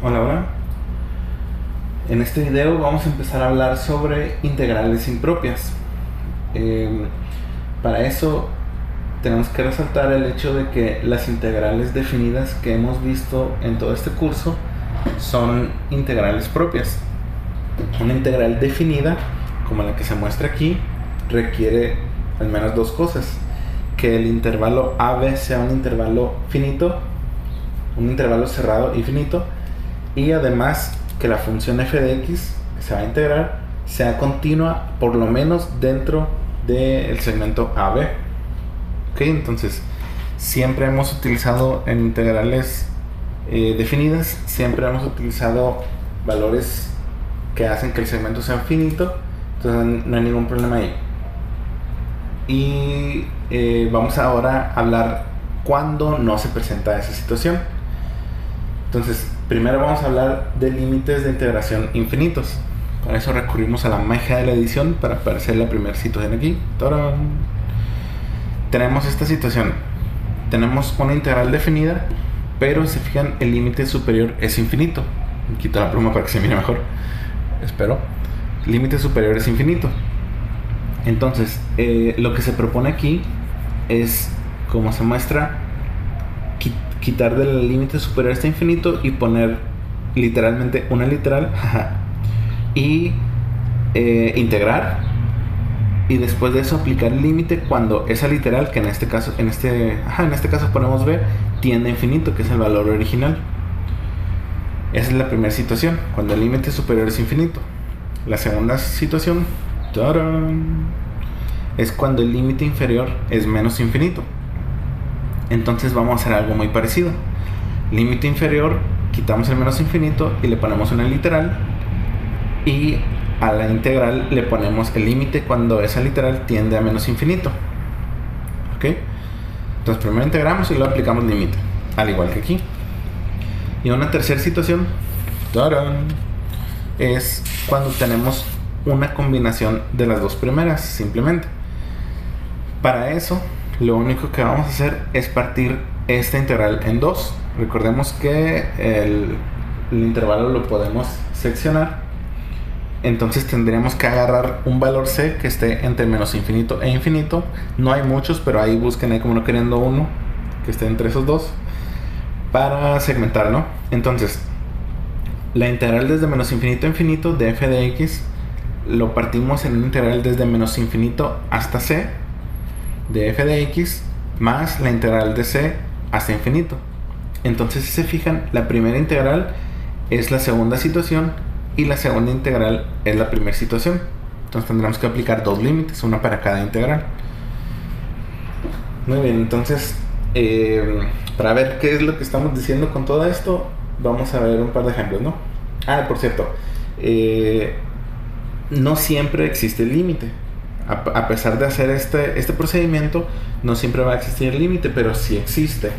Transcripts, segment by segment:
Hola, hola. En este video vamos a empezar a hablar sobre integrales impropias. Para eso tenemos que resaltar el hecho de que las integrales definidas que hemos visto en todo este curso son integrales propias. Una integral definida, como la que se muestra aquí, requiere al menos dos cosas: que el intervalo AB sea un intervalo finito, un intervalo cerrado y finito, y además que la función f de x que se va a integrar sea continua por lo menos dentro del segmento AB. Ok, entonces siempre hemos utilizado en integrales definidas, siempre hemos utilizado valores que hacen que el segmento sea finito, entonces no hay ningún problema ahí. Y vamos ahora a hablar cuando no se presenta esa situación. Entonces, primero vamos a hablar de límites de integración infinitos. Para eso recurrimos a la magia de la edición para aparecer la primera situación aquí. ¡Tarán! Tenemos esta situación. Tenemos una integral definida, pero si se fijan, el límite superior es infinito. Quito la pluma para que se mire mejor. Espero. Límite superior es infinito. Entonces, lo que se propone aquí es, como se muestra, quitar del límite superior hasta infinito y poner literalmente una literal y integrar, y después de eso aplicar el límite cuando esa literal, que en este caso ponemos b, tiende a infinito, que es el valor original. Esa es la primera situación, cuando el límite superior es infinito. La segunda situación, ¡tarán!, es cuando el límite inferior es menos infinito. Entonces vamos a hacer algo muy parecido. Límite inferior, quitamos el menos infinito y le ponemos una literal, y a la integral le ponemos el límite cuando esa literal tiende a menos infinito. ¿Ok? Entonces primero integramos y luego aplicamos límite, al igual que aquí. Y una tercera situación, ¡tarán!, es cuando tenemos una combinación de las dos primeras, simplemente. Para eso, lo único que vamos a hacer es partir esta integral en dos. Recordemos que el intervalo lo podemos seccionar. Entonces tendríamos que agarrar un valor c que esté entre menos infinito e infinito. No hay muchos, pero ahí busquen ahí como no queriendo uno que esté entre esos dos para segmentar, ¿no? Entonces, la integral desde menos infinito a infinito de f de x lo partimos en una integral desde menos infinito hasta c de f de x más la integral de c hasta infinito. Entonces, si se fijan, la primera integral es la segunda situación y la segunda integral es la primera situación. Entonces tendremos que aplicar dos límites, una para cada integral. Muy bien, entonces para ver qué es lo que estamos diciendo con todo esto, vamos a ver un par de ejemplos, ¿no? Por cierto, no siempre existe el límite. A pesar de hacer este procedimiento, no siempre va a existir el límite, pero sí existe.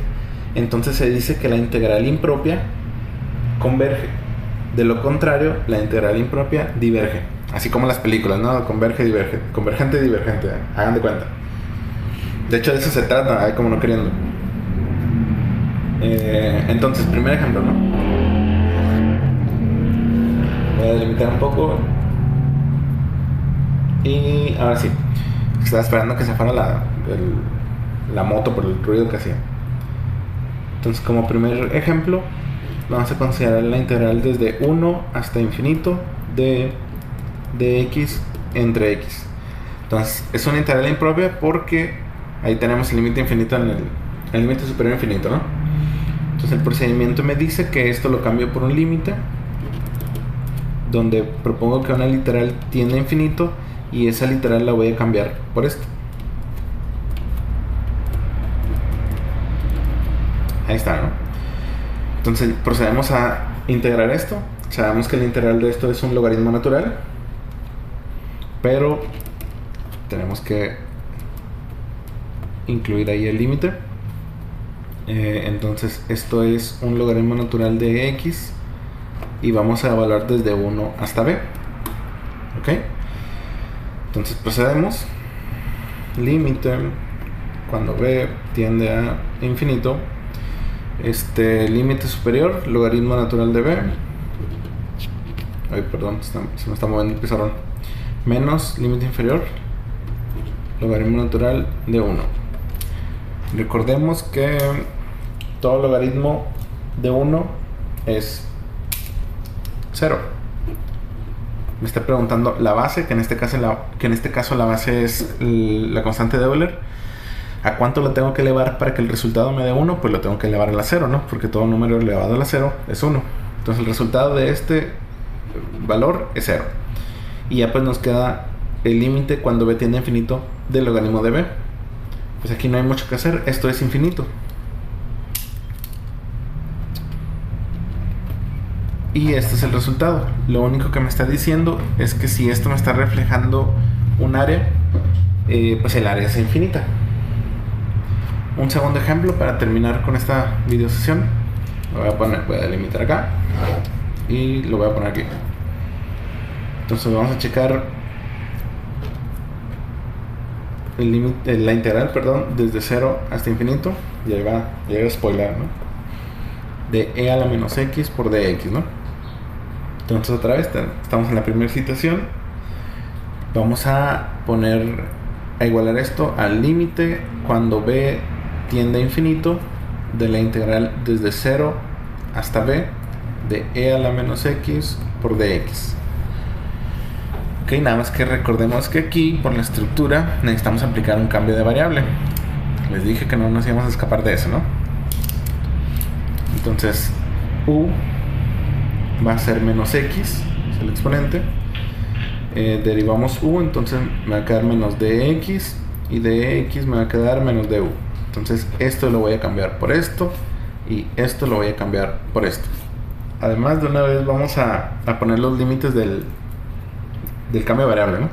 Entonces se dice que la integral impropia converge. De lo contrario, la integral impropia diverge. Así como las películas, ¿no? Converge, diverge. Convergente, divergente. Hagan de cuenta. De hecho, de eso se trata, como no queriendo. Entonces, primer ejemplo, ¿no? Voy a delimitar un poco. Y ahora sí, estaba esperando que se fuera la moto por el ruido que hacía. Entonces, como primer ejemplo, vamos a considerar la integral desde 1 hasta infinito de x entre x. Entonces, es una integral impropia porque ahí tenemos el límite infinito en el límite superior infinito, ¿no? Entonces, el procedimiento me dice que esto lo cambio por un límite donde propongo que una literal tiende a infinito, y esa literal la voy a cambiar por esto. Ahí está, ¿no? Entonces procedemos a integrar esto. Sabemos que la integral de esto es un logaritmo natural, pero tenemos que incluir ahí el límite. Entonces esto es un logaritmo natural de x y vamos a evaluar desde 1 hasta b. ¿Ok? Entonces procedemos. Límite cuando b tiende a infinito Límite superior, logaritmo natural de b. Ay, perdón, se me está moviendo el pizarrón. Menos límite inferior, logaritmo natural de 1. Recordemos que todo logaritmo de 1 es 0. Me está preguntando la base, que en este caso la base es la constante de Euler. ¿A cuánto lo tengo que elevar para que el resultado me dé 1? Pues lo tengo que elevar a la 0, ¿no? Porque todo número elevado a la 0 es 1. Entonces el resultado de este valor es 0. Y ya pues nos queda el límite cuando b tiende a infinito del logaritmo de b. Pues aquí no hay mucho que hacer, esto es infinito. Y este es el resultado. Lo único que me está diciendo es que si esto me está reflejando un área, pues el área es infinita. Un segundo ejemplo para terminar con esta video sesión. Voy a delimitar acá y lo voy a poner aquí. Entonces vamos a checar el límite, la integral, perdón, desde 0 hasta infinito. Y ahí va, llega a spoiler, ¿no? De e a la menos x por dx, ¿no? Entonces otra vez estamos en la primera situación. Vamos a igualar esto al límite cuando b tiende a infinito de la integral desde 0 hasta b de e a la menos x por dx. Ok, nada más que recordemos que aquí, por la estructura, necesitamos aplicar un cambio de variable. Les dije que no nos íbamos a escapar de eso, ¿no? Entonces, u va a ser menos x, es el exponente. Derivamos u, entonces me va a quedar menos dx, y de x me va a quedar menos du. Entonces esto lo voy a cambiar por esto, y esto lo voy a cambiar por esto. Además, de una vez vamos a poner los límites del cambio de variable, ¿no?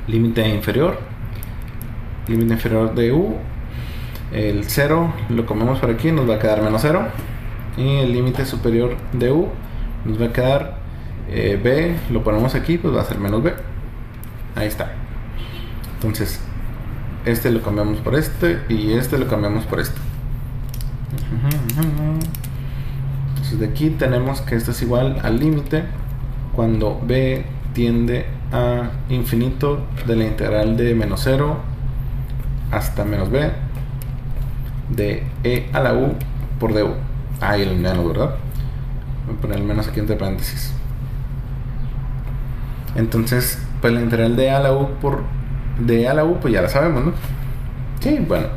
Límite inferior de u, el 0 lo comemos por aquí, nos va a quedar menos 0, y el límite superior de u nos va a quedar b, lo ponemos aquí, pues va a ser menos b. Ahí está. Entonces este lo cambiamos por este, y este lo cambiamos por este. Entonces de aquí tenemos que esto es igual al límite cuando b tiende a infinito de la integral de menos 0 hasta menos b de e a la u por du. Ahí el menos, ¿verdad? Voy a poner el menos aquí entre paréntesis. Entonces, pues la integral de e a la u pues ya la sabemos, ¿no? Sí, bueno,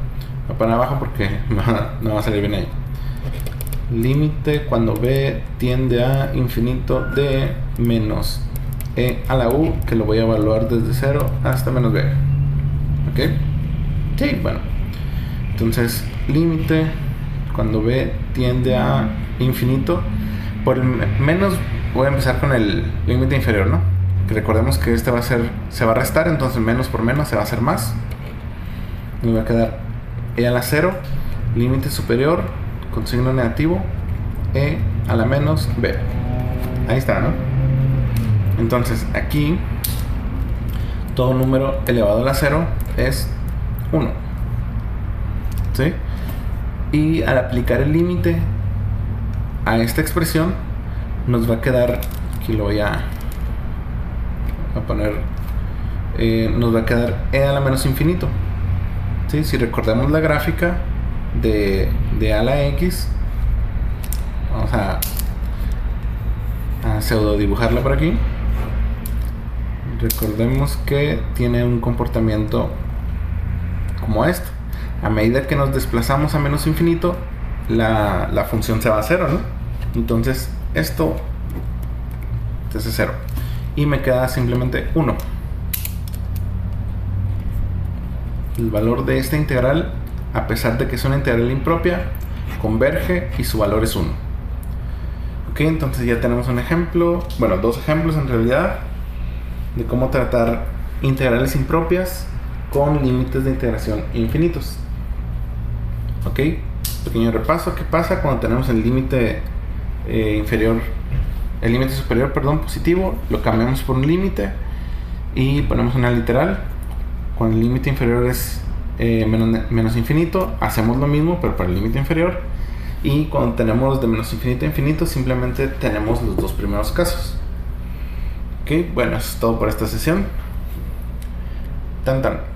voy a poner abajo porque no va a salir bien ahí. Límite cuando b tiende a infinito de menos e a la u, que lo voy a evaluar desde 0 hasta menos b. ¿Ok? Sí, bueno. Entonces, límite cuando b tiende a infinito, por menos voy a empezar con el límite inferior, ¿no? Que recordemos que este se va a restar, entonces menos por menos se va a hacer más. Me va a quedar e a la 0, límite superior con signo negativo, e a la menos b. Ahí está, ¿no? Entonces aquí todo número elevado a la 0 es 1, ¿sí? Y al aplicar el límite a esta expresión nos va a quedar, aquí lo voy a poner, nos va a quedar e a la menos infinito, ¿sí? Si recordamos la gráfica de a la x, vamos a pseudo dibujarla por aquí. Recordemos que tiene un comportamiento como esto. A medida que nos desplazamos a menos infinito, la función se va a 0, ¿no? Entonces esto es 0 y me queda simplemente 1. El valor de esta integral, a pesar de que es una integral impropia, converge y su valor es 1. Ok, entonces ya tenemos un ejemplo, bueno, dos ejemplos en realidad, de cómo tratar integrales impropias con límites de integración infinitos. Ok, pequeño repaso. ¿Qué pasa cuando tenemos el límite superior, positivo? Lo cambiamos por un límite y ponemos una literal. Cuando el límite inferior es menos infinito, hacemos lo mismo pero para el límite inferior. Y cuando tenemos de menos infinito a infinito, simplemente tenemos los dos primeros casos. Ok, bueno, eso es todo por esta sesión. Tan tan.